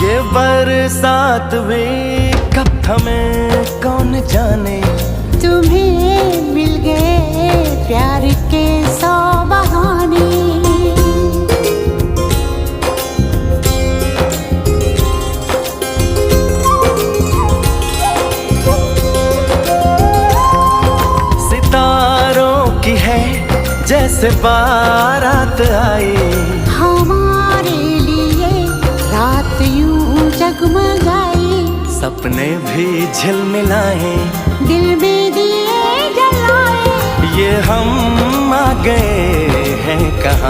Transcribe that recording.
ये बरसात भी कब थमे कौन जाने, तुम्हें मिल गए प्यार के 100 बहाने। सितारों की है जैसे बारात आई, हमारे लिए रात यूं जगमगाई। सपने भी झिलमिलाए, दिल में दिए जलाए। ये हम आ गए हैं कहाँ।